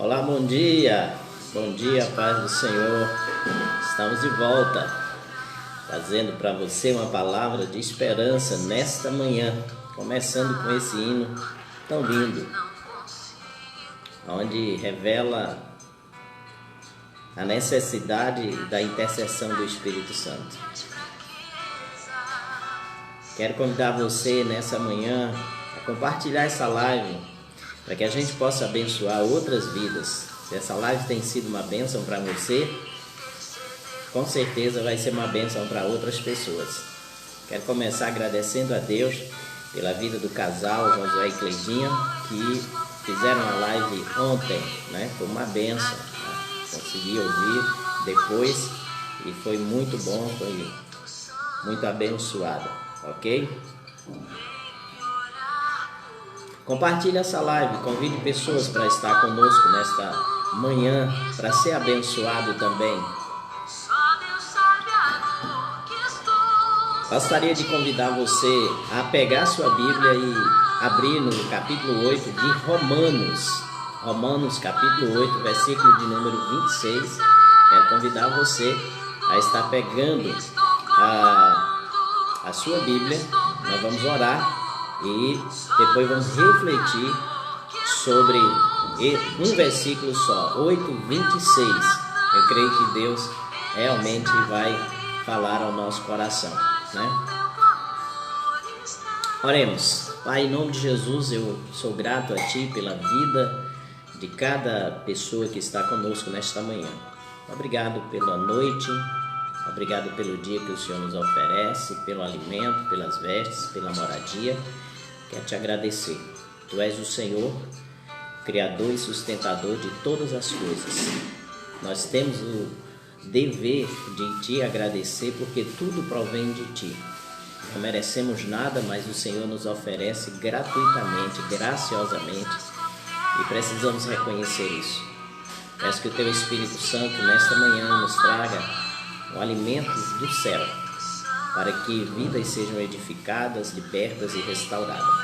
Olá, bom dia, paz do Senhor. Estamos de volta, trazendo para você uma palavra de esperança nesta manhã, começando com esse hino tão lindo, onde revela a necessidade da intercessão do Espírito Santo. Quero convidar você nessa manhã a compartilhar essa live, para que a gente possa abençoar outras vidas. Se essa live tem sido uma bênção para você, com certeza vai ser uma bênção para outras pessoas. Quero começar agradecendo a Deus pela vida do casal Josué e Cleidinha, que fizeram a live ontem, Foi uma bênção, Consegui ouvir depois e foi muito bom, foi muito abençoada, ok? Compartilhe essa live, convide pessoas para estar conosco nesta manhã, para ser abençoado também. Gostaria de convidar você a pegar sua Bíblia e abrir no capítulo 8 de Romanos capítulo 8, versículo de número 26. Quero convidar você a estar pegando a sua Bíblia. Nós vamos orar e depois vamos refletir sobre um versículo só, 8:26. Eu creio que Deus realmente vai falar ao nosso coração, Oremos. Pai, em nome de Jesus, eu sou grato a Ti pela vida de cada pessoa que está conosco nesta manhã. Obrigado pela noite, obrigado pelo dia que o Senhor nos oferece, pelo alimento, pelas vestes, pela moradia. Quero te agradecer. Tu és o Senhor, Criador e sustentador de todas as coisas. Nós temos o dever de te agradecer, porque tudo provém de ti. Não merecemos nada, mas o Senhor nos oferece gratuitamente, graciosamente, e precisamos reconhecer isso. Peço que o teu Espírito Santo nesta manhã nos traga o alimento do céu, para que vidas sejam edificadas, libertas e restauradas.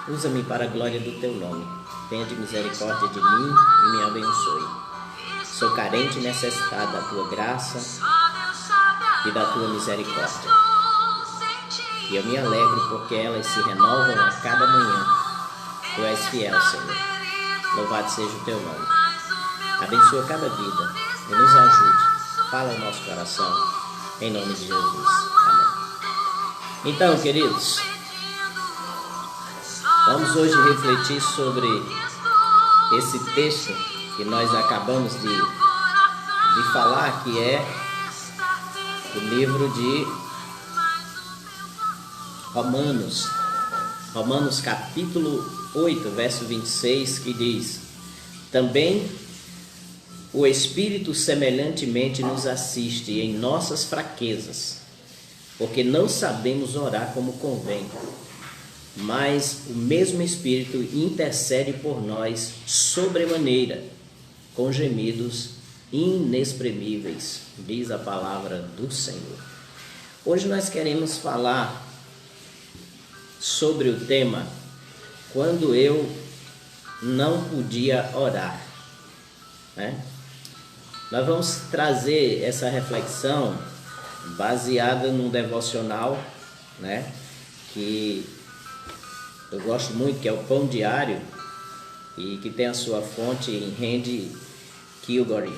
Usa-me para a glória do teu nome. Tenha de misericórdia de mim e me abençoe. Sou carente e necessitado da tua graça e da tua misericórdia. E eu me alegro porque elas se renovam a cada manhã. Tu és fiel, Senhor. Louvado seja o teu nome. Abençoa cada vida e nos ajude. Fala ao nosso coração, em nome de Jesus. Amém. Então, queridos, vamos hoje refletir sobre esse texto que nós acabamos de falar, que é o livro de Romanos capítulo 8, verso 26, que diz: também o Espírito semelhantemente nos assiste em nossas fraquezas, porque não sabemos orar como convém, mas o mesmo Espírito intercede por nós sobremaneira, com gemidos inexprimíveis, diz a palavra do Senhor. Hoje nós queremos falar sobre o tema quando eu não podia orar, Nós vamos trazer essa reflexão baseada num devocional, que eu gosto muito, que é o Pão Diário, e que tem a sua fonte em Randy Kilgore.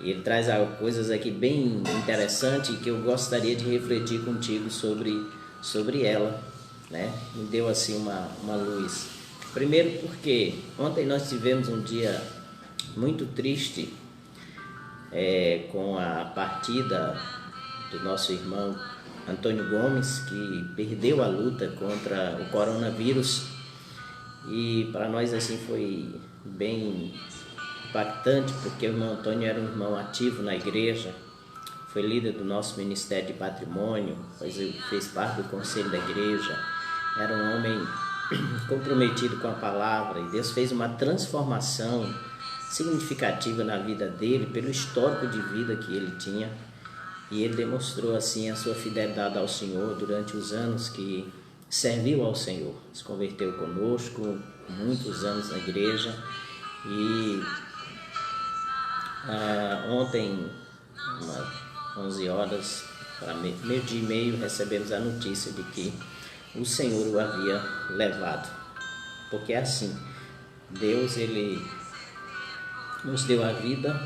E ele traz coisas aqui bem interessantes que eu gostaria de refletir contigo sobre ela, Me deu assim uma luz. Primeiro porque ontem nós tivemos um dia muito triste, com a partida do nosso irmão Antônio Gomes, que perdeu a luta contra o coronavírus, e para nós assim foi bem impactante, porque o irmão Antônio era um irmão ativo na igreja, foi líder do nosso Ministério de Patrimônio, fez parte do conselho da igreja, era um homem comprometido com a palavra, e Deus fez uma transformação significativa na vida dele, pelo histórico de vida que ele tinha, e ele demonstrou assim a sua fidelidade ao Senhor durante os anos que serviu ao Senhor. Se converteu conosco, muitos anos na igreja, E ontem, umas 11 horas, para meio-dia e meio, recebemos a notícia de que o Senhor o havia levado. Porque é assim, Deus, Ele nos deu a vida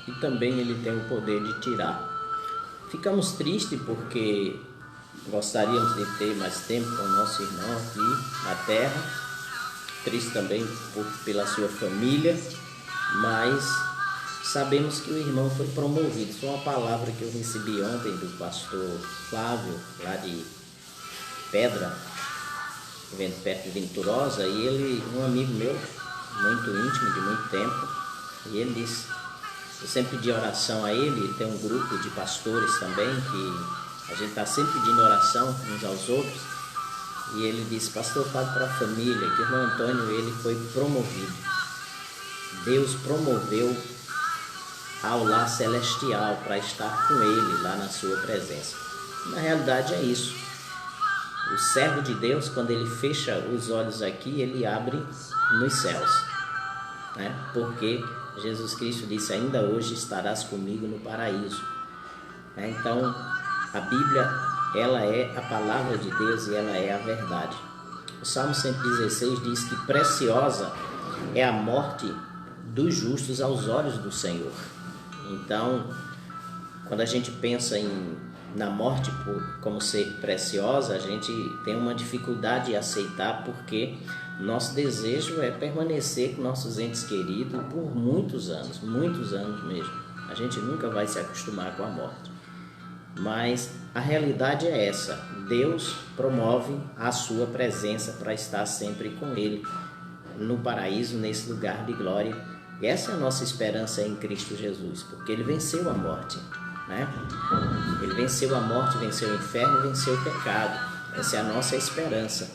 e também Ele tem o poder de tirar. Ficamos tristes porque gostaríamos de ter mais tempo com o nosso irmão aqui na terra, triste também pela sua família, mas sabemos que o irmão foi promovido. Foi uma palavra que eu recebi ontem do pastor Flávio, lá de Pedra, vendo perto de Venturosa, e ele, um amigo meu, muito íntimo, de muito tempo, e ele disse, eu sempre pedi oração a ele tem um grupo de pastores também, que a gente está sempre pedindo oração uns aos outros, e ele disse, pastor, fale para a família, que o irmão Antônio, ele foi promovido. Deus promoveu ao lar celestial para estar com ele lá na sua presença. Na realidade é isso. O servo de Deus, quando ele fecha os olhos aqui, ele abre nos céus, né? Porque Jesus Cristo disse, ainda hoje estarás comigo no paraíso. Então, a Bíblia, ela é a palavra de Deus e ela é a verdade. O Salmo 116 diz que preciosa é a morte dos justos aos olhos do Senhor. Então, quando a gente pensa na morte como ser preciosa, a gente tem uma dificuldade de aceitar, porque nosso desejo é permanecer com nossos entes queridos por muitos anos mesmo. A gente nunca vai se acostumar com a morte. Mas a realidade é essa, Deus promove a sua presença para estar sempre com Ele no paraíso, nesse lugar de glória. E essa é a nossa esperança em Cristo Jesus, porque Ele venceu a morte, né? Ele venceu a morte, venceu o inferno, venceu o pecado. Essa é a nossa esperança.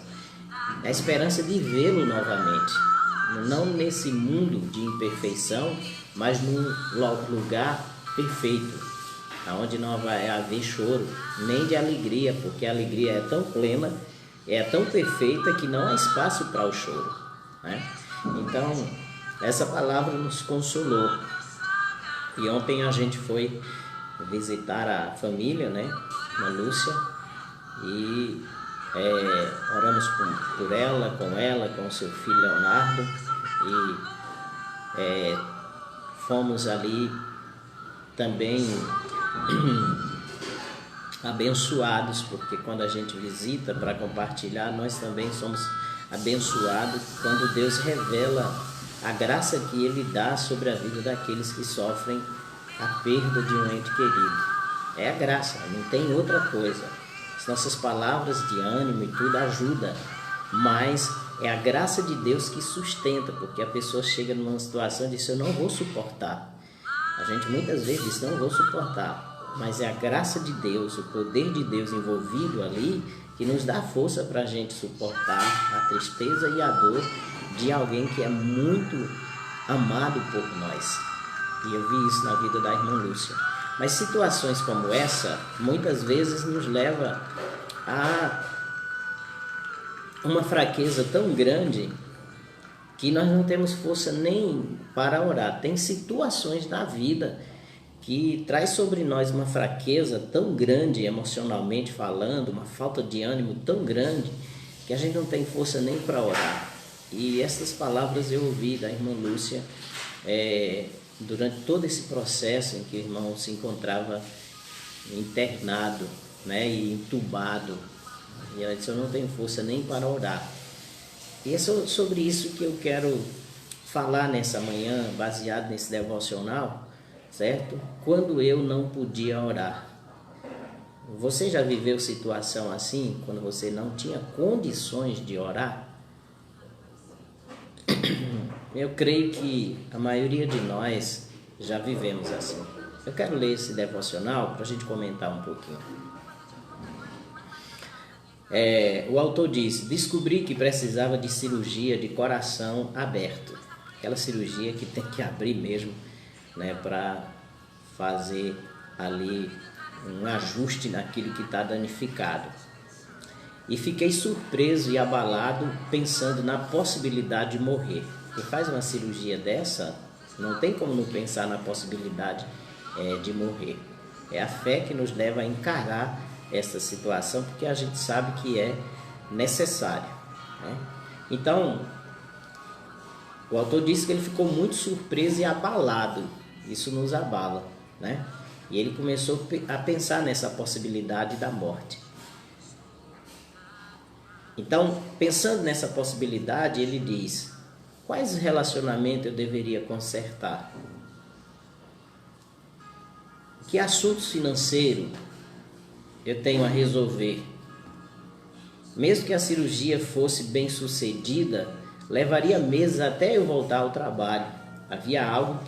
A esperança de vê-lo novamente, não nesse mundo de imperfeição, mas num lugar perfeito, onde não vai haver choro, nem de alegria, porque a alegria é tão plena, é tão perfeita que não há espaço para o choro, né? Então, essa palavra nos consolou. E ontem a gente foi visitar a família, né, a Lúcia, e oramos por ela, com o seu filho Leonardo, e fomos ali também abençoados, porque quando a gente visita para compartilhar, nós também somos abençoados quando Deus revela a graça que Ele dá sobre a vida daqueles que sofrem a perda de um ente querido. É a graça, não tem outra coisa. As nossas palavras de ânimo e tudo ajudam, mas é a graça de Deus que sustenta, porque a pessoa chega numa situação e diz, eu não vou suportar. A gente muitas vezes diz, não vou suportar, mas é a graça de Deus, o poder de Deus envolvido ali, que nos dá força para a gente suportar a tristeza e a dor de alguém que é muito amado por nós. E eu vi isso na vida da irmã Lúcia. Mas situações como essa, muitas vezes nos leva a uma fraqueza tão grande que nós não temos força nem para orar. Tem situações na vida que traz sobre nós uma fraqueza tão grande, emocionalmente falando, uma falta de ânimo tão grande, que a gente não tem força nem para orar. E essas palavras eu ouvi da irmã Lúcia durante todo esse processo em que o irmão se encontrava internado, né, e entubado. E ela disse, eu não tenho força nem para orar. E é sobre isso que eu quero falar nessa manhã, baseado nesse devocional, certo? Quando eu não podia orar. Você já viveu situação assim, quando você não tinha condições de orar? Eu creio que a maioria de nós já vivemos assim. Eu quero ler esse devocional para a gente comentar um pouquinho. O autor diz, descobri que precisava de cirurgia de coração aberto. Aquela cirurgia que tem que abrir mesmo, né, para fazer ali um ajuste naquilo que está danificado. E fiquei surpreso e abalado pensando na possibilidade de morrer. e faz uma cirurgia dessa, não tem como não pensar na possibilidade de morrer. É a fé que nos leva a encarar essa situação, porque a gente sabe que é necessário, né? Então, o autor disse que ele ficou muito surpreso e abalado. Isso nos abala, né? E ele começou a pensar nessa possibilidade da morte. Então, pensando nessa possibilidade, ele diz: quais relacionamentos eu deveria consertar? Que assuntos financeiros eu tenho a resolver? Mesmo que a cirurgia fosse bem sucedida, levaria meses até eu voltar ao trabalho. Havia algo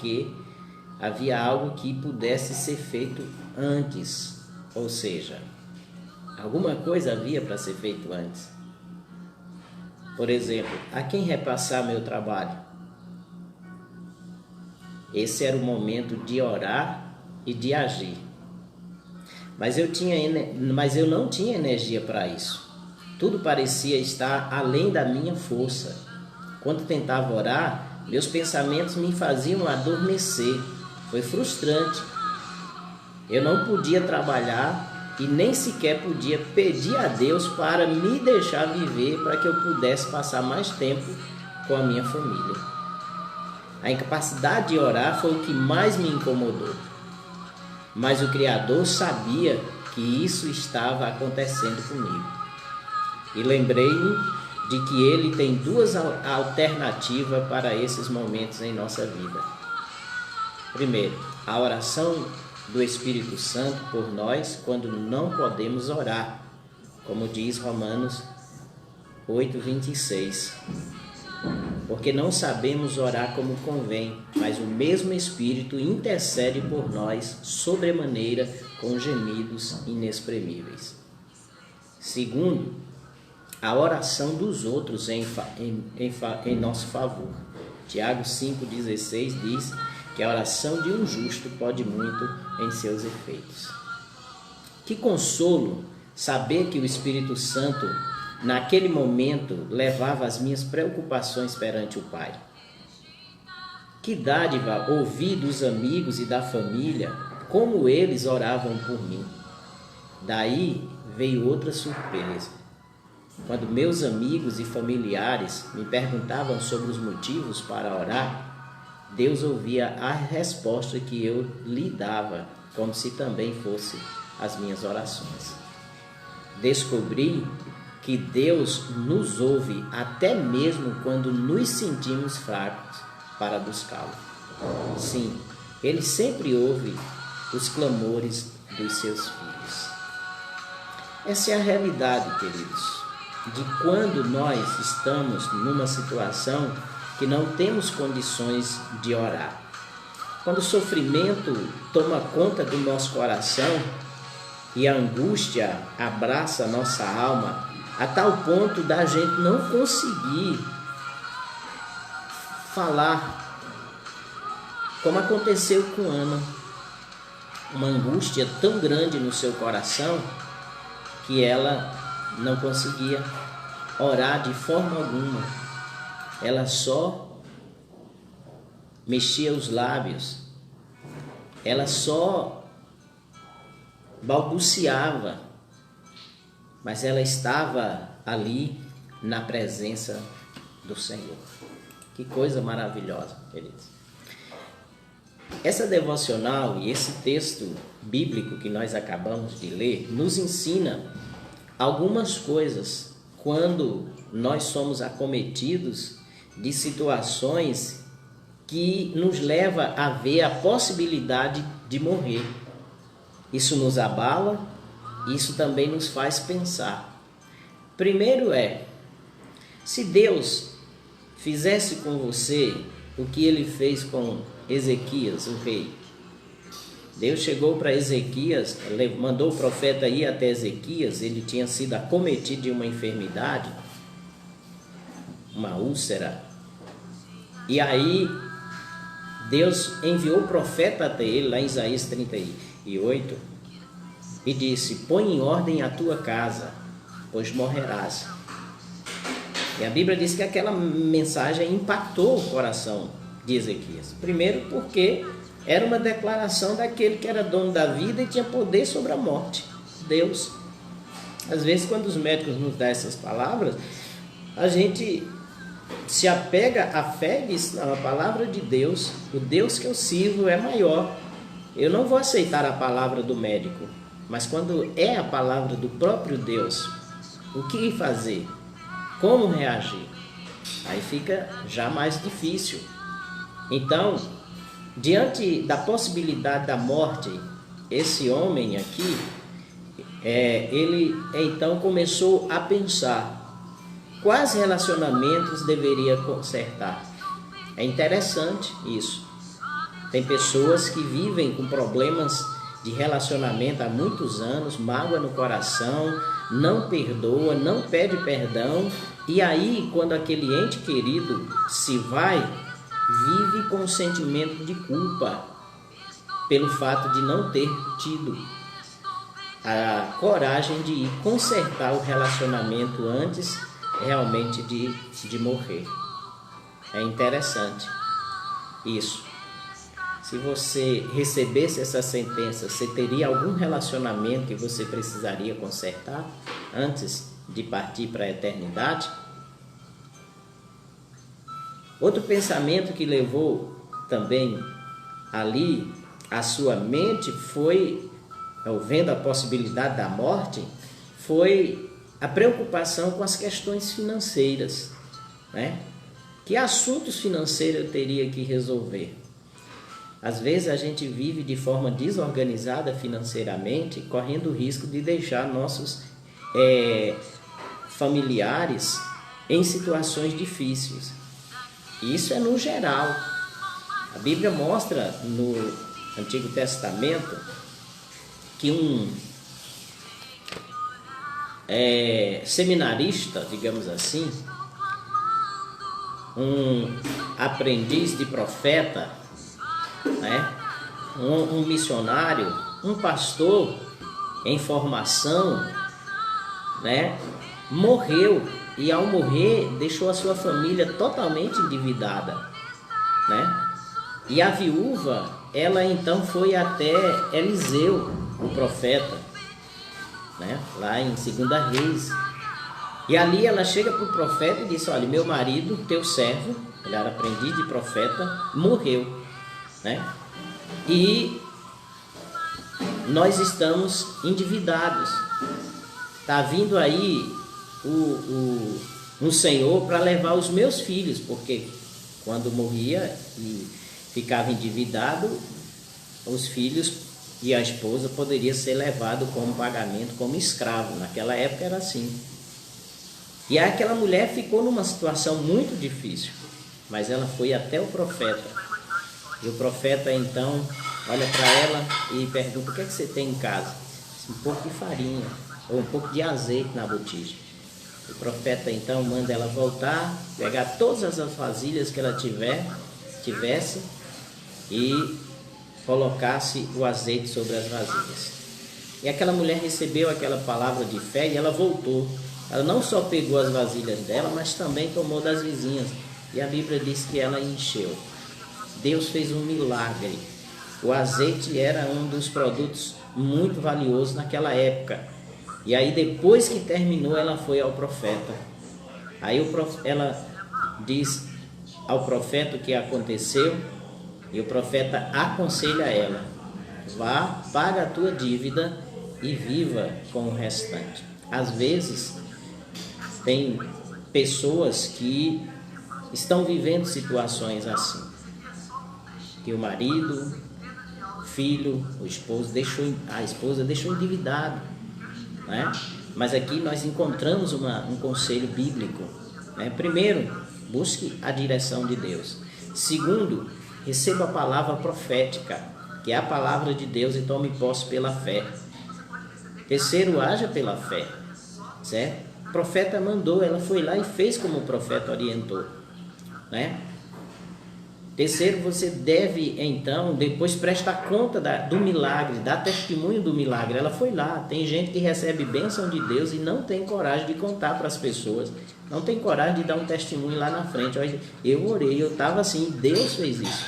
que pudesse ser feito antes, ou seja, alguma coisa havia para ser feito antes. Por exemplo, a quem repassar meu trabalho? Esse era o momento de orar e de agir. Mas eu não tinha energia para isso. Tudo parecia estar além da minha força. Quando tentava orar, meus pensamentos me faziam adormecer. Foi frustrante. Eu não podia trabalhar e nem sequer podia pedir a Deus para me deixar viver, para que eu pudesse passar mais tempo com a minha família. A incapacidade de orar foi o que mais me incomodou. Mas o Criador sabia que isso estava acontecendo comigo. E lembrei-me de que Ele tem duas alternativas para esses momentos em nossa vida. Primeiro, a oração do Espírito Santo por nós quando não podemos orar, como diz Romanos 8:26. Porque não sabemos orar como convém, mas o mesmo Espírito intercede por nós sobremaneira com gemidos inexprimíveis. Segundo, a oração dos outros em nosso favor. Tiago 5,16 diz que a oração de um justo pode muito em seus efeitos. Que consolo saber que o Espírito Santo, naquele momento, levava as minhas preocupações perante o Pai. Que dádiva ouvir dos amigos e da família como eles oravam por mim. Daí veio outra surpresa. Quando meus amigos e familiares me perguntavam sobre os motivos para orar, Deus ouvia a resposta que eu lhe dava, como se também fosse as minhas orações. Descobri que Deus nos ouve até mesmo quando nos sentimos fracos para buscá-lo. Sim, Ele sempre ouve os clamores dos seus filhos. Essa é a realidade, queridos, de quando nós estamos numa situação que não temos condições de orar. Quando o sofrimento toma conta do nosso coração e a angústia abraça a nossa alma, a tal ponto da gente não conseguir falar, como aconteceu com Ana. Uma angústia tão grande no seu coração que ela não conseguia orar de forma alguma. Ela só mexia os lábios, ela só balbuciava, mas ela estava ali na presença do Senhor. Que coisa maravilhosa, queridos. Essa devocional e esse texto bíblico que nós acabamos de ler nos ensina algumas coisas quando nós somos acometidos de situações que nos leva a ver a possibilidade de morrer. Isso nos abala, isso também nos faz pensar. Primeiro se Deus fizesse com você o que ele fez com Ezequias, o rei. Deus chegou para Ezequias, mandou o profeta ir até Ezequias, ele tinha sido acometido de uma enfermidade, uma úlcera, e aí Deus enviou o profeta até ele, lá em Isaías 38, e disse: põe em ordem a tua casa, pois morrerás. E a Bíblia diz que aquela mensagem impactou o coração de Ezequias. Primeiro porque era uma declaração daquele que era dono da vida e tinha poder sobre a morte, Deus. Às vezes, quando os médicos nos dão essas palavras, a gente se apega à fé e diz, não, a palavra de Deus, o Deus que eu sirvo é maior. Eu não vou aceitar a palavra do médico, mas quando é a palavra do próprio Deus, o que fazer? Como reagir? Aí fica já mais difícil. Então, diante da possibilidade da morte, esse homem aqui, ele então começou a pensar quais relacionamentos deveria consertar. É interessante isso. Tem pessoas que vivem com problemas de relacionamento há muitos anos, mágoa no coração, não perdoa, não pede perdão, e aí quando aquele ente querido se vai, vive com um sentimento de culpa pelo fato de não ter tido a coragem de ir consertar o relacionamento antes realmente de morrer. É interessante isso. Se você recebesse essa sentença, você teria algum relacionamento que você precisaria consertar antes de partir para a eternidade? Outro pensamento que levou também ali a sua mente foi, vendo a possibilidade da morte, foi a preocupação com as questões financeiras, né? Que assuntos financeiros eu teria que resolver? Às vezes a gente vive de forma desorganizada financeiramente, correndo o risco de deixar nossos familiares em situações difíceis. Isso é no geral. A Bíblia mostra no Antigo Testamento que um seminarista, digamos assim, um aprendiz de profeta, né? Um missionário, um pastor em formação, né? Morreu, e ao morrer deixou a sua família totalmente endividada, né? E a viúva, ela então foi até Eliseu, o profeta, né? Lá em 2 Reis. E ali ela chega para o profeta e diz, olha, meu marido, teu servo, ele era aprendiz de profeta, morreu, né? E nós estamos endividados. Está vindo aí um senhor para levar os meus filhos, porque quando morria e ficava endividado, os filhos e a esposa poderiam ser levados como pagamento, como escravo. Naquela época era assim. E aí aquela mulher ficou numa situação muito difícil, mas ela foi até o profeta. E o profeta então olha para ela e pergunta, o que é que você tem em casa? Um pouco de farinha, ou um pouco de azeite na botija. O profeta então manda ela voltar, pegar todas as vasilhas que ela tivesse e colocasse o azeite sobre as vasilhas. E aquela mulher recebeu aquela palavra de fé e ela voltou. Ela não só pegou as vasilhas dela, mas também tomou das vizinhas. E a Bíblia diz que ela encheu. Deus fez um milagre. O azeite era um dos produtos muito valiosos naquela época. E aí depois que terminou, ela foi ao profeta. Aí ela diz ao profeta o que aconteceu. E o profeta aconselha ela, vá, paga a tua dívida e viva com o restante. Às vezes, tem pessoas que estão vivendo situações assim, que o marido, o filho, o esposo a esposa deixou endividado, né? Mas aqui nós encontramos um conselho bíblico, né? Primeiro, busque a direção de Deus. Segundo, receba a palavra profética, que é a palavra de Deus, e tome posse pela fé. Terceiro, haja pela fé, certo? O profeta mandou, ela foi lá e fez como o profeta orientou, né? Terceiro, você deve então depois prestar conta do milagre, dar testemunho do milagre. Ela foi lá. Tem gente que recebe bênção de Deus e não tem coragem de contar para as pessoas. não tem coragem de dar um testemunho lá na frente. Olha, eu orei, eu estava assim, Deus fez isso.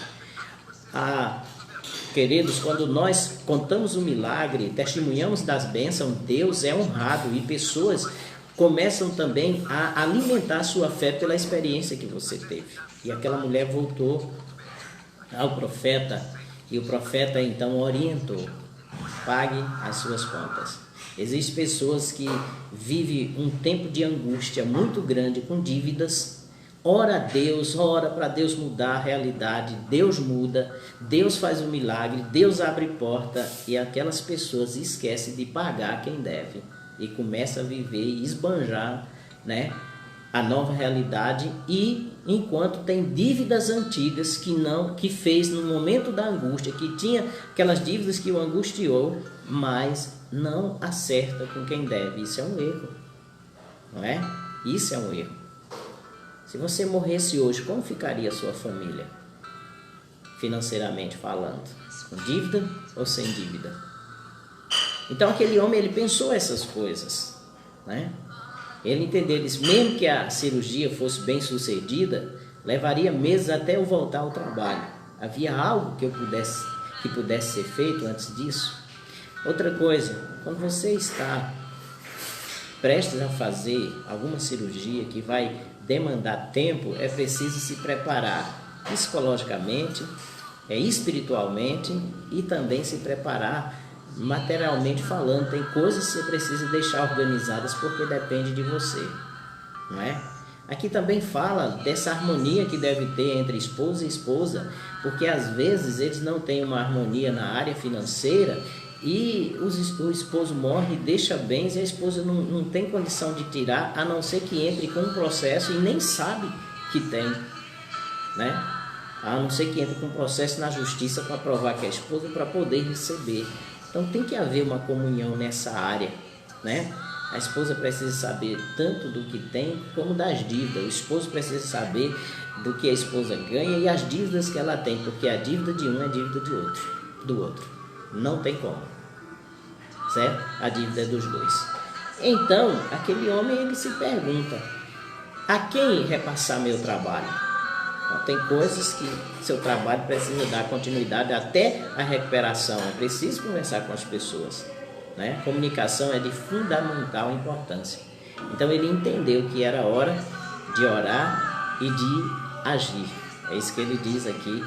Queridos, quando nós contamos o milagre, testemunhamos das bênçãos, Deus é honrado e pessoas começam também a alimentar a sua fé pela experiência que você teve. E aquela mulher voltou ao profeta e o profeta então orientou: pague as suas contas. Existem pessoas que vivem um tempo de angústia muito grande com dívidas. Ora a Deus, ora para Deus mudar a realidade, Deus muda, Deus faz um milagre, Deus abre porta e aquelas pessoas esquecem de pagar quem deve e começa a viver e esbanjar, né, a nova realidade, e enquanto tem dívidas antigas que fez no momento da angústia, que tinha aquelas dívidas que o angustiou, mas não acerta com quem deve. Isso é um erro, não é? Isso é um erro. Se você morresse hoje, como ficaria a sua família, financeiramente falando? Com dívida ou sem dívida? Então aquele homem, ele pensou essas coisas, né? Ele entendeu, ele disse, mesmo que a cirurgia fosse bem sucedida, levaria meses até eu voltar ao trabalho. Havia algo que pudesse ser feito antes disso? Outra coisa, quando você está prestes a fazer alguma cirurgia que vai demandar tempo, é preciso se preparar psicologicamente, espiritualmente e também se preparar materialmente falando. Tem coisas que você precisa deixar organizadas porque depende de você, não é? Aqui também fala dessa harmonia que deve ter entre esposa e esposa, porque às vezes eles não têm uma harmonia na área financeira e o esposo morre e deixa bens e a esposa não tem condição de tirar, a não ser que entre com um processo e nem sabe que tem, né? A não ser que entre com um processo na justiça para provar que é esposa para poder receber. Então tem que haver uma comunhão nessa área, né? A esposa precisa saber tanto do que tem como das dívidas. O esposo precisa saber do que a esposa ganha e as dívidas que ela tem, porque a dívida de um é dívida do outro. Não tem como, certo? A dívida é dos dois. Então, aquele homem, ele se pergunta: a quem repassar meu trabalho? Então, tem coisas que seu trabalho precisa dar continuidade até a recuperação. É preciso conversar com as pessoas, né? Comunicação é de fundamental importância. Então ele entendeu que era hora de orar e de agir. É isso que ele diz aqui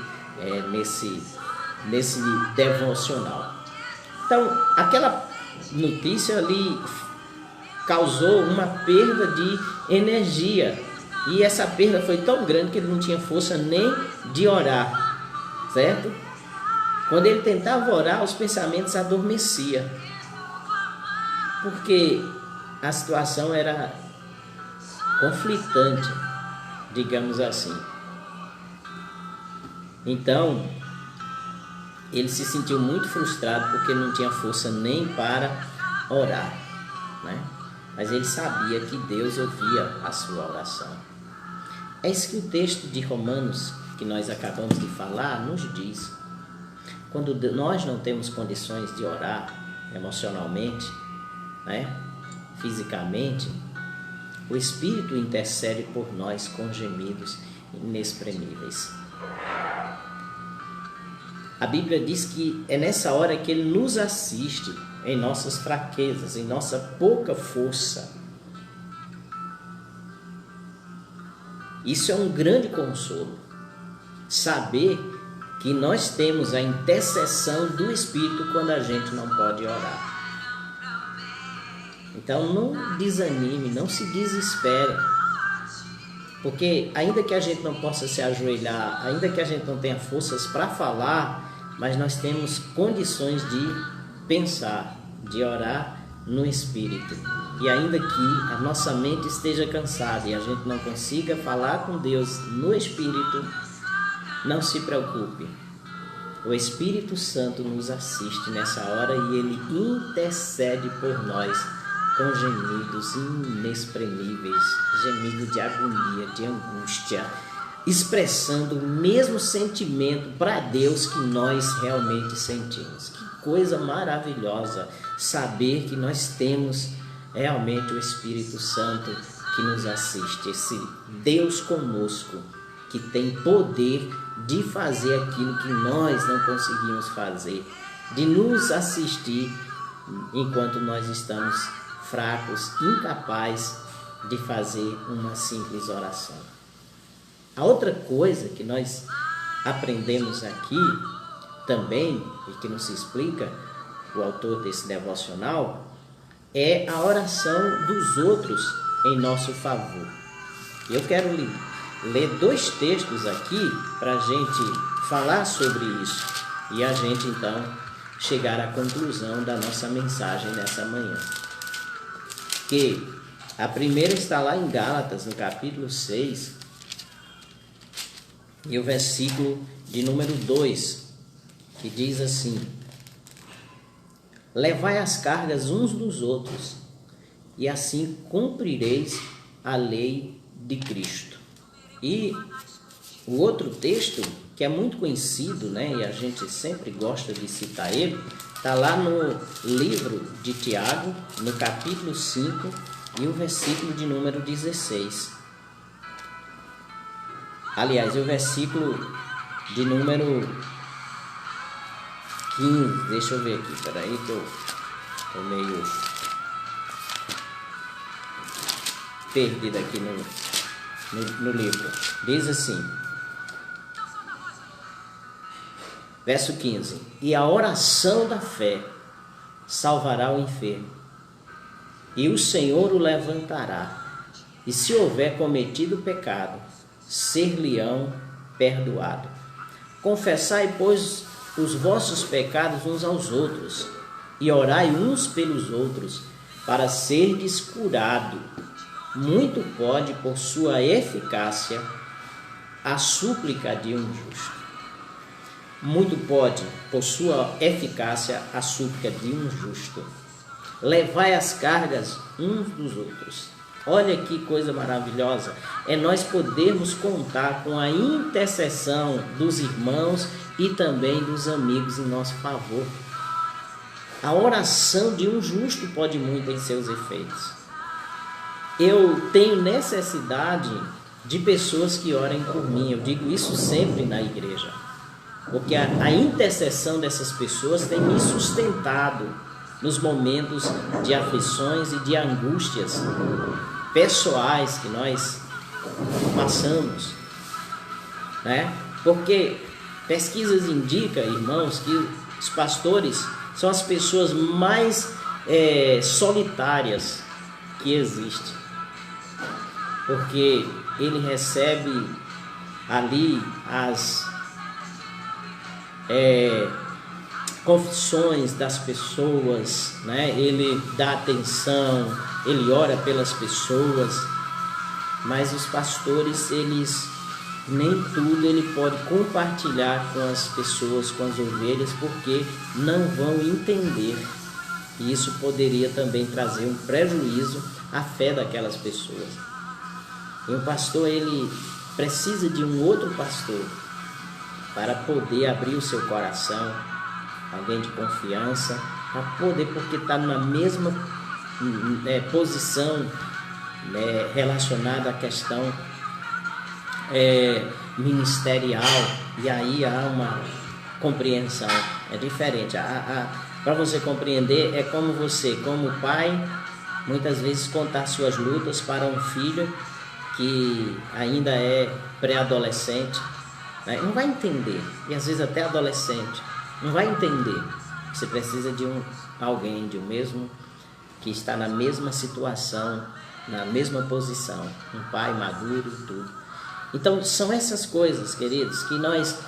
nesse devocional. Então aquela notícia ali causou uma perda de energia, e essa perda foi tão grande que ele não tinha força nem de orar, certo? Quando ele tentava orar, os pensamentos adormeciam, porque a situação era conflitante, digamos assim. Então, ele se sentiu muito frustrado porque não tinha força nem para orar, né? Mas ele sabia que Deus ouvia a sua oração. É isso que o texto de Romanos, que nós acabamos de falar, nos diz. Quando nós não temos condições de orar emocionalmente, né, fisicamente, o Espírito intercede por nós com gemidos inexprimíveis. A Bíblia diz que é nessa hora que Ele nos assiste em nossas fraquezas, em nossa pouca força. Isso é um grande consolo, saber que nós temos a intercessão do Espírito quando a gente não pode orar. Então não desanime, não se desespere, porque ainda que a gente não possa se ajoelhar, ainda que a gente não tenha forças para falar, mas nós temos condições de pensar, de orar no Espírito. E ainda que a nossa mente esteja cansada e a gente não consiga falar com Deus no Espírito, não se preocupe. O Espírito Santo nos assiste nessa hora e Ele intercede por nós com gemidos inexprimíveis, gemidos de agonia, de angústia, expressando o mesmo sentimento para Deus que nós realmente sentimos. Que coisa maravilhosa saber que nós temos realmente o Espírito Santo que nos assiste, esse Deus conosco, que tem poder de fazer aquilo que nós não conseguimos fazer, de nos assistir enquanto nós estamos fracos, incapazes de fazer uma simples oração. A outra coisa que nós aprendemos aqui também, e que nos explica o autor desse devocional, é a oração dos outros em nosso favor. Eu quero ler 2 textos aqui para a gente falar sobre isso e a gente então chegar à conclusão da nossa mensagem nessa manhã. Que a primeira está lá em Gálatas, no capítulo 6, e o versículo de número 2, que diz assim: levai as cargas uns dos outros, e assim cumprireis a lei de Cristo. E o outro texto, que é muito conhecido, né, e a gente sempre gosta de citar ele, está lá no livro de Tiago, no capítulo 5, e o versículo de número 16. Aliás, o versículo de número 15. Deixa eu ver aqui, peraí que eu tô meio perdido aqui no livro. Diz assim, verso 15: e a oração da fé salvará o enfermo, e o Senhor o levantará, e se houver cometido pecado, ser-lhe-ão perdoado. Confessai, pois, os vossos pecados uns aos outros, e orai uns pelos outros, para serdes curado. Muito pode, por sua eficácia, a súplica de um justo. Muito pode, por sua eficácia, a súplica de um justo. Levai as cargas uns dos outros. Olha que coisa maravilhosa, é nós podermos contar com a intercessão dos irmãos e também dos amigos em nosso favor. A oração de um justo pode muito em seus efeitos. Eu tenho necessidade de pessoas que orem por mim, eu digo isso sempre na igreja, porque a intercessão dessas pessoas tem me sustentado nos momentos de aflições e de angústias pessoais que nós passamos, né? Porque pesquisas indicam, irmãos, que os pastores são as pessoas mais solitárias que existem, porque ele recebe ali as confissões das pessoas, né? Ele dá atenção, ele ora pelas pessoas, mas os pastores, eles nem tudo ele pode compartilhar com as pessoas, com as ovelhas, porque não vão entender, e isso poderia também trazer um prejuízo à fé daquelas pessoas. E o pastor, ele precisa de um outro pastor para poder abrir o seu coração, alguém de confiança, para poder, porque está na mesma posição, né, relacionada à questão ministerial, e aí há uma compreensão, é diferente. Para você compreender, é como você, como pai, muitas vezes contar suas lutas para um filho que ainda é pré-adolescente, né? Não vai entender, e às vezes até adolescente, não vai entender. Você precisa de alguém de mesmo, que está na mesma situação, na mesma posição, um pai maduro e tudo. Então são essas coisas, queridos, que nós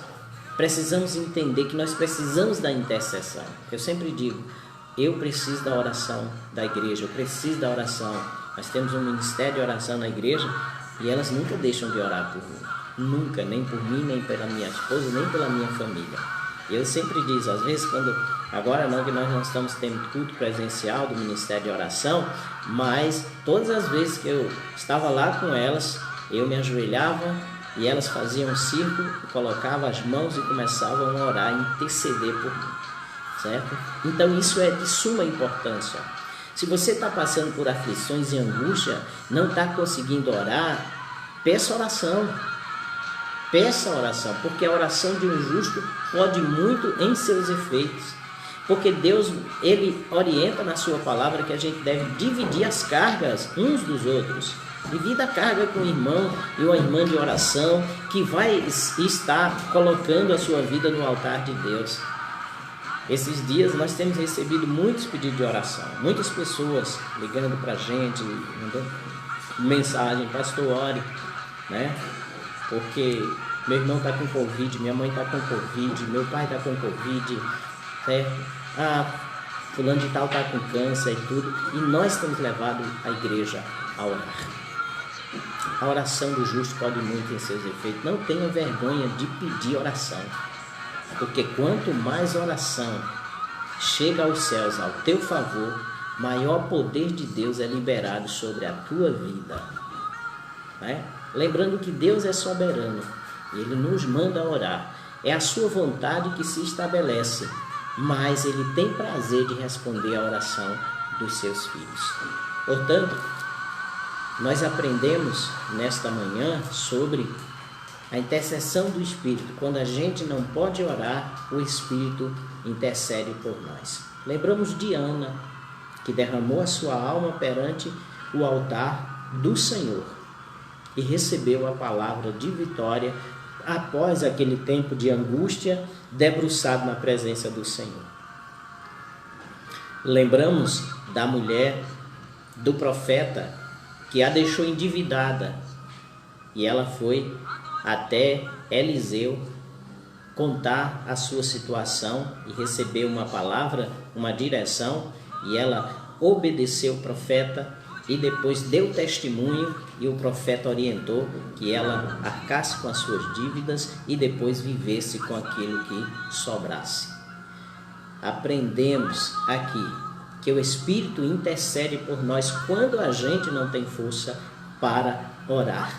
precisamos entender, que nós precisamos da intercessão. Eu sempre digo, eu preciso da oração da igreja, eu preciso da oração. Nós temos um ministério de oração na igreja e elas nunca deixam de orar por mim. Nunca, nem por mim, nem pela minha esposa, nem pela minha família. Eu sempre digo, às vezes agora não, que nós não estamos tendo culto presencial do Ministério de Oração, mas todas as vezes que eu estava lá com elas, eu me ajoelhava e elas faziam um círculo, colocavam as mãos e começavam a orar, a interceder por mim, certo? Então isso é de suma importância. Se você está passando por aflições e angústia, não está conseguindo orar, peça oração. Peça oração, porque a oração de um justo pode muito em seus efeitos. Porque Deus, Ele orienta na sua palavra que a gente deve dividir as cargas uns dos outros. Divida a carga com um irmão e uma irmã de oração que vai estar colocando a sua vida no altar de Deus. Esses dias nós temos recebido muitos pedidos de oração. Muitas pessoas ligando para a gente, mandando mensagem, pastor, ore, né? Porque meu irmão está com Covid, minha mãe está com Covid, meu pai está com Covid, certo? Fulano de tal está com câncer e tudo. E nós temos levado a igreja a orar. A oração do justo pode muito em seus efeitos. Não tenha vergonha de pedir oração. Porque quanto mais oração chega aos céus ao teu favor, maior poder de Deus é liberado sobre a tua vida. Né? Lembrando que Deus é soberano. Ele nos manda orar. É a sua vontade que se estabelece. Mas Ele tem prazer de responder à oração dos seus filhos. Portanto, nós aprendemos nesta manhã sobre a intercessão do Espírito. Quando a gente não pode orar, o Espírito intercede por nós. Lembramos de Ana, que derramou a sua alma perante o altar do Senhor e recebeu a palavra de vitória após aquele tempo de angústia, debruçado na presença do Senhor. Lembramos da mulher, do profeta, que a deixou endividada, e ela foi até Eliseu contar a sua situação e recebeu uma palavra, uma direção, e ela obedeceu o profeta e depois deu testemunho, e o profeta orientou que ela arcasse com as suas dívidas e depois vivesse com aquilo que sobrasse. Aprendemos aqui que o Espírito intercede por nós quando a gente não tem força para orar,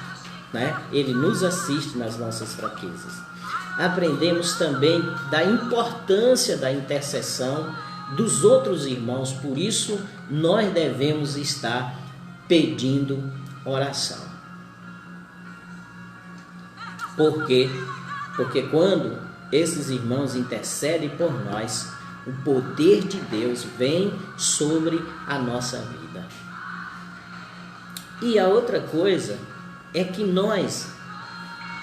né? Ele nos assiste nas nossas fraquezas. Aprendemos também da importância da intercessão dos outros irmãos, por isso nós devemos estar pedindo oração. Por quê? Porque quando esses irmãos intercedem por nós, o poder de Deus vem sobre a nossa vida. E a outra coisa é que nós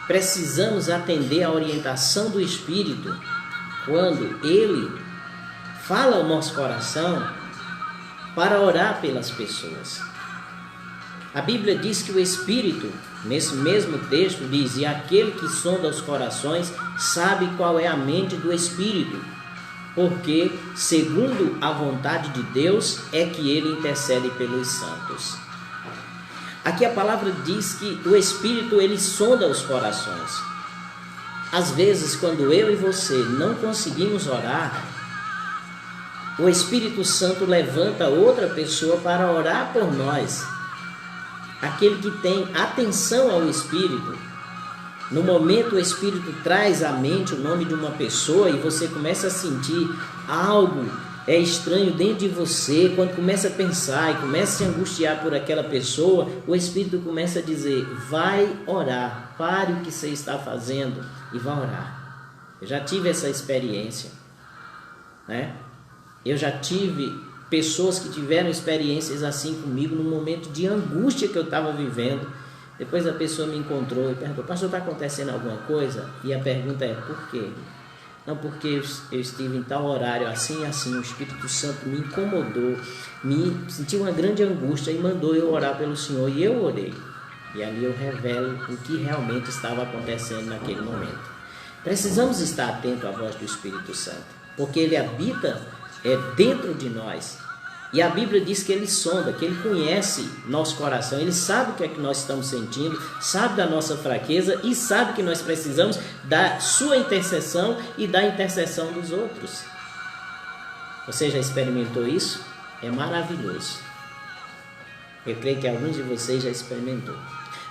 precisamos atender à orientação do Espírito quando Ele fala ao nosso coração para orar pelas pessoas. A Bíblia diz que o Espírito, nesse mesmo texto, diz: e aquele que sonda os corações sabe qual é a mente do Espírito, porque segundo a vontade de Deus é que Ele intercede pelos santos. Aqui a palavra diz que o Espírito, ele sonda os corações. Às vezes, quando eu e você não conseguimos orar, o Espírito Santo levanta outra pessoa para orar por nós. Aquele que tem atenção ao Espírito. No momento o Espírito traz à mente o nome de uma pessoa e você começa a sentir algo estranho dentro de você. Quando começa a pensar e começa a se angustiar por aquela pessoa, o Espírito começa a dizer: vai orar, pare o que você está fazendo e vá orar. Eu já tive essa experiência, né? Eu já tive pessoas que tiveram experiências assim comigo no momento de angústia que eu estava vivendo. Depois a pessoa me encontrou e perguntou: pastor, está acontecendo alguma coisa? E a pergunta é: por quê? Não, porque eu estive em tal horário assim e assim, o Espírito Santo me incomodou, me senti uma grande angústia e mandou eu orar pelo Senhor, e eu orei. E ali eu revelo o que realmente estava acontecendo naquele momento. Precisamos estar atentos à voz do Espírito Santo, porque Ele habita dentro de nós. E a Bíblia diz que Ele sonda, que Ele conhece nosso coração, Ele sabe o que é que nós estamos sentindo, sabe da nossa fraqueza e sabe que nós precisamos da sua intercessão e da intercessão dos outros. Você já experimentou isso? É maravilhoso. Eu creio que alguns de vocês já experimentou.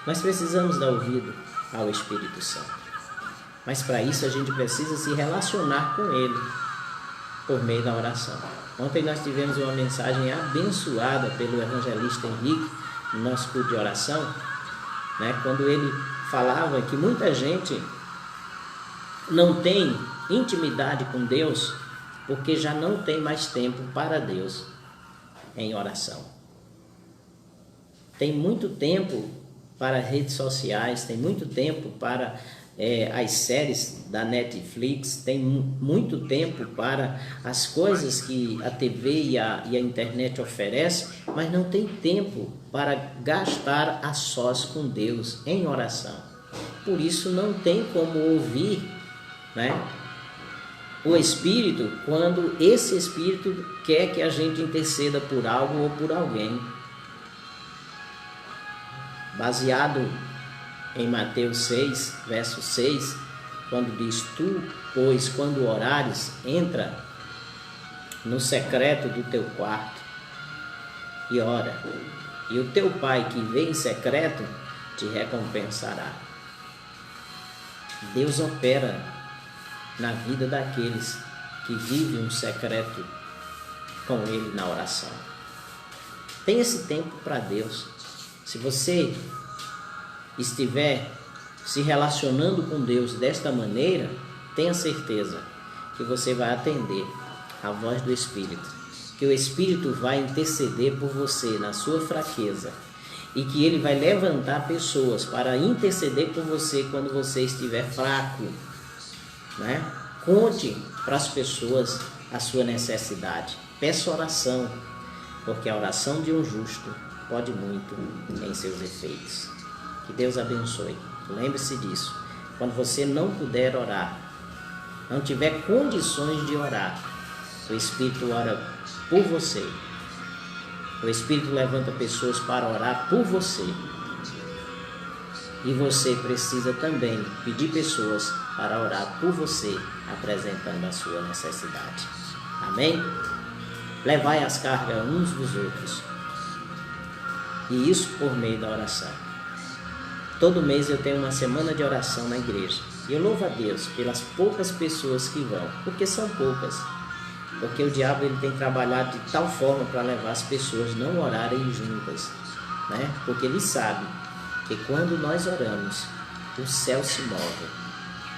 Nós precisamos dar ouvido ao Espírito Santo. Mas para isso a gente precisa se relacionar com Ele. por meio da oração. Ontem nós tivemos uma mensagem abençoada pelo evangelista Henrique no nosso culto de oração, né? Quando ele falava que muita gente não tem intimidade com Deus porque já não tem mais tempo para Deus em oração. Tem muito tempo para redes sociais, tem muito tempo para as séries da Netflix, tem muito tempo para as coisas que a TV e a internet oferecem, mas não tem tempo para gastar a sós com Deus em oração. Por isso não tem como ouvir, né, o Espírito quando esse Espírito quer que a gente interceda por algo ou por alguém. Baseado em Mateus 6, verso 6, quando diz: tu, pois, quando orares, entra no secreto do teu quarto e ora, e o teu Pai que vê em secreto te recompensará. Deus opera na vida daqueles que vivem um secreto com Ele na oração. Tem esse tempo para Deus. Se você estiver se relacionando com Deus desta maneira, tenha certeza que você vai atender a voz do Espírito, que o Espírito vai interceder por você na sua fraqueza e que Ele vai levantar pessoas para interceder por você quando você estiver fraco, né? Conte para as pessoas a sua necessidade, peça oração, porque a oração de um justo pode muito em seus efeitos. Que Deus abençoe. Lembre-se disso. Quando você não puder orar, não tiver condições de orar, o Espírito ora por você. O Espírito levanta pessoas para orar por você. E você precisa também pedir pessoas para orar por você, apresentando a sua necessidade. Amém? Levai as cargas uns dos outros. E isso por meio da oração. Todo mês eu tenho uma semana de oração na igreja. E eu louvo a Deus pelas poucas pessoas que vão. Porque são poucas. Porque o diabo ele tem trabalhado de tal forma para levar as pessoas não orarem juntas, né? Porque ele sabe que quando nós oramos, o céu se move.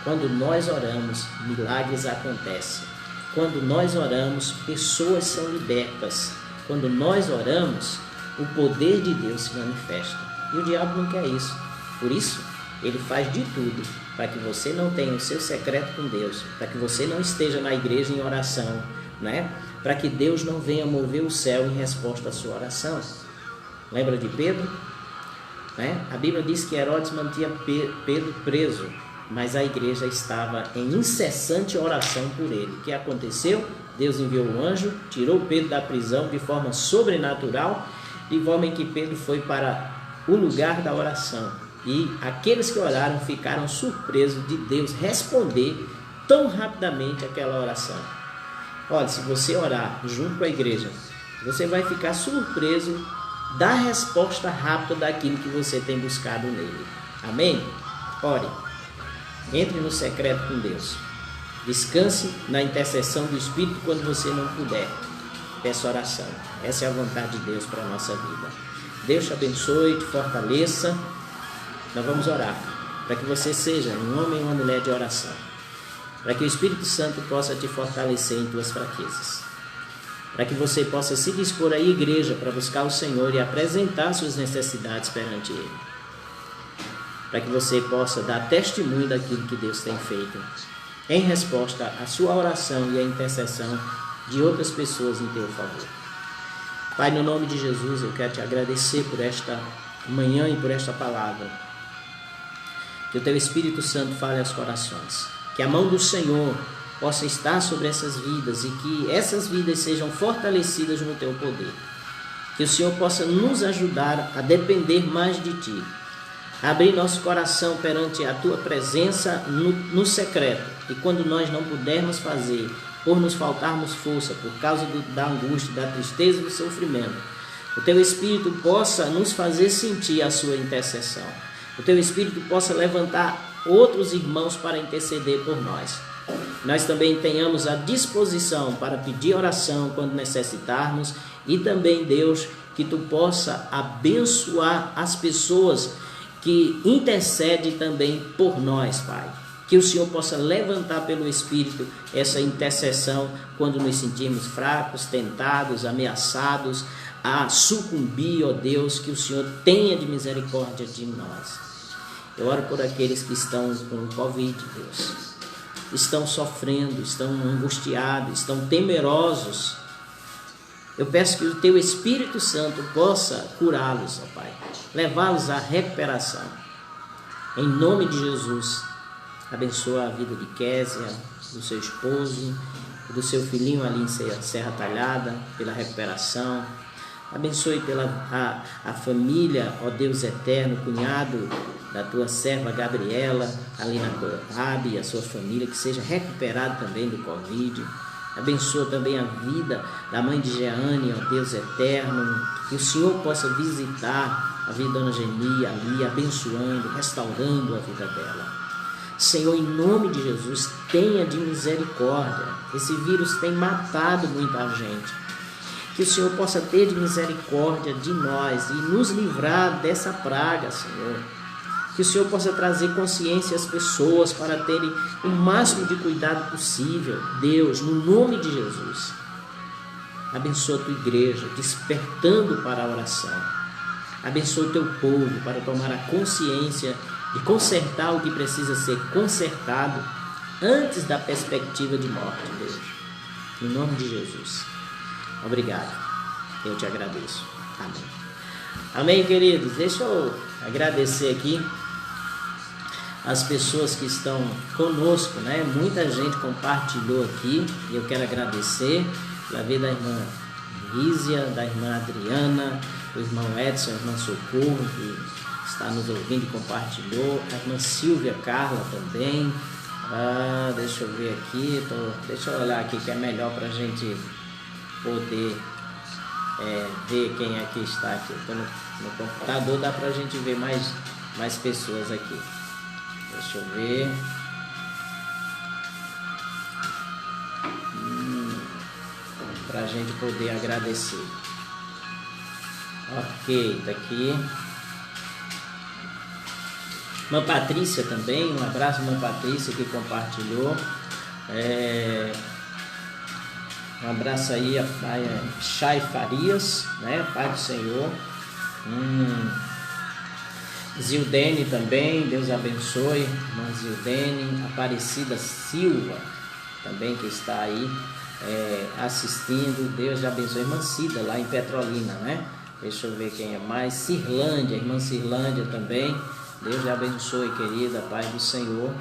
Quando nós oramos, milagres acontecem. Quando nós oramos, pessoas são libertas. Quando nós oramos, o poder de Deus se manifesta. E o diabo não quer isso. Por isso, ele faz de tudo para que você não tenha o seu secreto com Deus, para que você não esteja na igreja em oração, né? Para que Deus não venha mover o céu em resposta à sua oração. Lembra de Pedro? Né? A Bíblia diz que Herodes mantinha Pedro preso, mas a igreja estava em incessante oração por ele. O que aconteceu? Deus enviou um anjo, tirou Pedro da prisão de forma sobrenatural, de forma em que Pedro foi para o lugar da oração. E aqueles que oraram ficaram surpresos de Deus responder tão rapidamente aquela oração. Olha, se você orar junto com a igreja, você vai ficar surpreso da resposta rápida daquilo que você tem buscado nele. Amém? Ore. Entre no secreto com Deus. Descanse na intercessão do Espírito quando você não puder. Peça oração. Essa é a vontade de Deus para a nossa vida. Deus te abençoe, te fortaleça. Nós vamos orar para que você seja um homem e uma mulher de oração. Para que o Espírito Santo possa te fortalecer em tuas fraquezas. Para que você possa se dispor à igreja para buscar o Senhor e apresentar suas necessidades perante Ele. Para que você possa dar testemunho daquilo que Deus tem feito em resposta à sua oração e à intercessão de outras pessoas em teu favor. Pai, no nome de Jesus, eu quero te agradecer por esta manhã e por esta palavra. Que o teu Espírito Santo fale aos corações. Que a mão do Senhor possa estar sobre essas vidas e que essas vidas sejam fortalecidas no teu poder. Que o Senhor possa nos ajudar a depender mais de ti. Abrir nosso coração perante a tua presença no secreto. E quando nós não pudermos fazer, por nos faltarmos força, por causa da angústia, da tristeza e do sofrimento, o teu Espírito possa nos fazer sentir a sua intercessão. O teu Espírito possa levantar outros irmãos para interceder por nós. Nós também tenhamos a disposição para pedir oração quando necessitarmos e também, Deus, que Tu possa abençoar as pessoas que intercedem também por nós, Pai. Que o Senhor possa levantar pelo Espírito essa intercessão quando nos sentirmos fracos, tentados, ameaçados a sucumbir, ó Deus, que o Senhor tenha de misericórdia de nós. Eu oro por aqueles que estão com Covid, Deus. Estão sofrendo, estão angustiados, estão temerosos. Eu peço que o Teu Espírito Santo possa curá-los, ó Pai. Levá-los à recuperação. Em nome de Jesus, abençoa a vida de Késia, do seu esposo, do seu filhinho ali em Serra Talhada, pela recuperação. Abençoe a família, ó Deus eterno, cunhado da tua serva Gabriela, ali na Coab, a sua família, que seja recuperado também do Covid. Abençoa também a vida da mãe de Jeane, ó Deus eterno, que o Senhor possa visitar a vida da Dona Geni ali, abençoando, restaurando a vida dela. Senhor, em nome de Jesus, tenha de misericórdia. Esse vírus tem matado muita gente. Que o Senhor possa ter de misericórdia de nós e nos livrar dessa praga, Senhor. Que o Senhor possa trazer consciência às pessoas para terem o máximo de cuidado possível. Deus, no nome de Jesus, abençoa a tua igreja, despertando para a oração. Abençoa o teu povo para tomar a consciência de consertar o que precisa ser consertado antes da perspectiva de morte, Deus. Em nome de Jesus. Obrigado. Eu te agradeço. Amém. Amém, queridos. Deixa eu agradecer aqui as pessoas que estão conosco, né? Muita gente compartilhou aqui e eu quero agradecer pela vida da irmã Rízia, da irmã Adriana, do irmão Edson, a irmã Socorro, que está nos ouvindo e compartilhou, a irmã Silvia Carla também. Deixa eu ver aqui, deixa eu olhar aqui que é melhor para a gente poder ver quem é que está aqui. Estou no computador, dá para a gente ver mais pessoas aqui. Deixa eu ver. Para a gente poder agradecer. Ok, tá aqui. Irmã Patrícia também, um abraço, irmã Patrícia, que compartilhou. Um abraço aí a Chay Farias, né? Pai do Senhor. Zildene também, Deus abençoe. Irmã Zildene, Aparecida Silva também, que está aí assistindo. Deus abençoe. Irmã Cida, lá em Petrolina, né? Deixa eu ver quem é mais. Cirlândia, irmã Cirlândia também. Deus abençoe, querida, Pai do Senhor.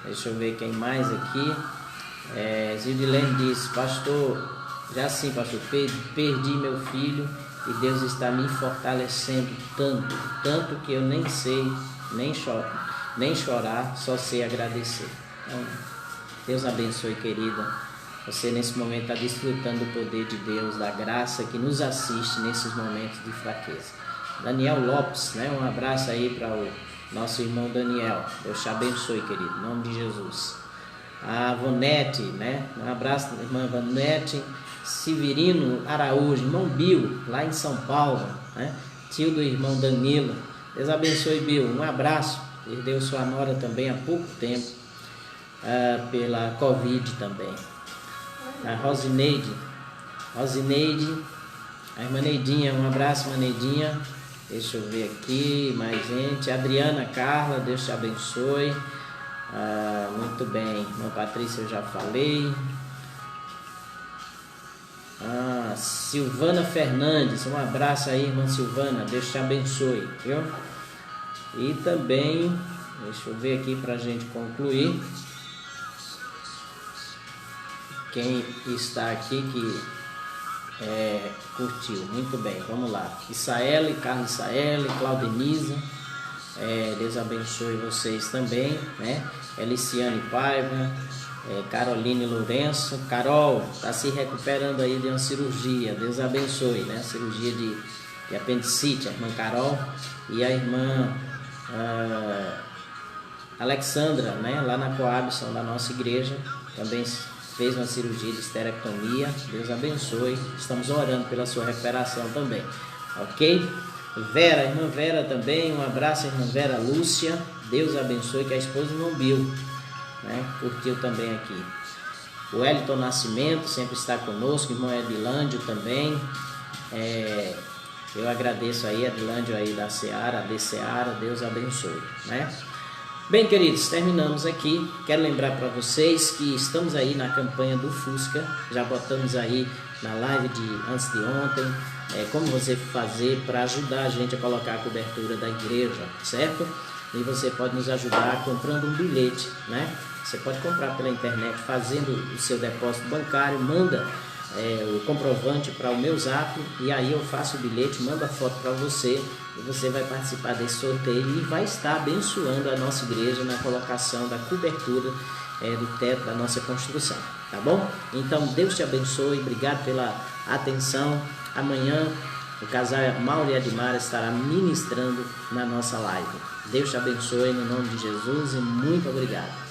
Deixa eu ver quem mais aqui. Zildilene disse: pastor, já sim, pastor, perdi meu filho e Deus está me fortalecendo tanto que eu nem sei nem chorar, só sei agradecer. Então, Deus abençoe, querida. Você nesse momento está desfrutando do poder de Deus, da graça que nos assiste nesses momentos de fraqueza. Daniel Lopes, né? Um abraço aí para o nosso irmão Daniel. Deus te abençoe, querido, em nome de Jesus. A Vonete, né? Um abraço, irmã Vonete. Severino Araújo, irmão Bill, lá em São Paulo, né? Tio do irmão Danilo. Deus abençoe, Bill. Um abraço. Perdeu sua nora também há pouco tempo, pela Covid também. A Rosineide, a irmã Neidinha, um abraço, irmã Neidinha. Deixa eu ver aqui, mais gente. Adriana Carla, Deus te abençoe. Muito bem, irmã Patrícia, eu já falei. Silvana Fernandes, um abraço aí, irmã Silvana, Deus te abençoe, viu? E também, deixa eu ver aqui para a gente concluir. Quem está aqui que curtiu, muito bem, vamos lá. Isaele, Carlos Isaele, Claudenisa, Deus abençoe vocês também, né? Eliciane Paiva, Caroline Lourenço. Carol está se recuperando aí de uma cirurgia, Deus abençoe, né? Cirurgia de apendicite, a irmã Carol. E a irmã Alexandra, né? Lá na Coab, são da nossa igreja, também fez uma cirurgia de esterectomia. Deus abençoe. Estamos orando pela sua recuperação também. Ok? Vera, irmã Vera também. Um abraço, irmã Vera Lúcia. Deus abençoe, que a esposa do irmão Bill, né, curtiu também aqui. O Wellington Nascimento sempre está conosco. Irmão Edilândio também. Eu agradeço aí, Edilândio aí da Seara, de Seara. Deus abençoe, né? Bem, queridos, terminamos aqui. Quero lembrar para vocês que estamos aí na campanha do Fusca. Já botamos aí na live de antes de ontem como você fazer para ajudar a gente a colocar a cobertura da igreja, certo? E você pode nos ajudar comprando um bilhete, né? Você pode comprar pela internet, fazendo o seu depósito bancário, manda o comprovante para o meu zap, e aí eu faço o bilhete, mando a foto para você, e você vai participar desse sorteio e vai estar abençoando a nossa igreja na colocação da cobertura do teto da nossa construção, tá bom? Então Deus te abençoe, obrigado pela atenção. Amanhã o casal Mauro e Admara estará ministrando na nossa live. Deus te abençoe no nome de Jesus e muito obrigado.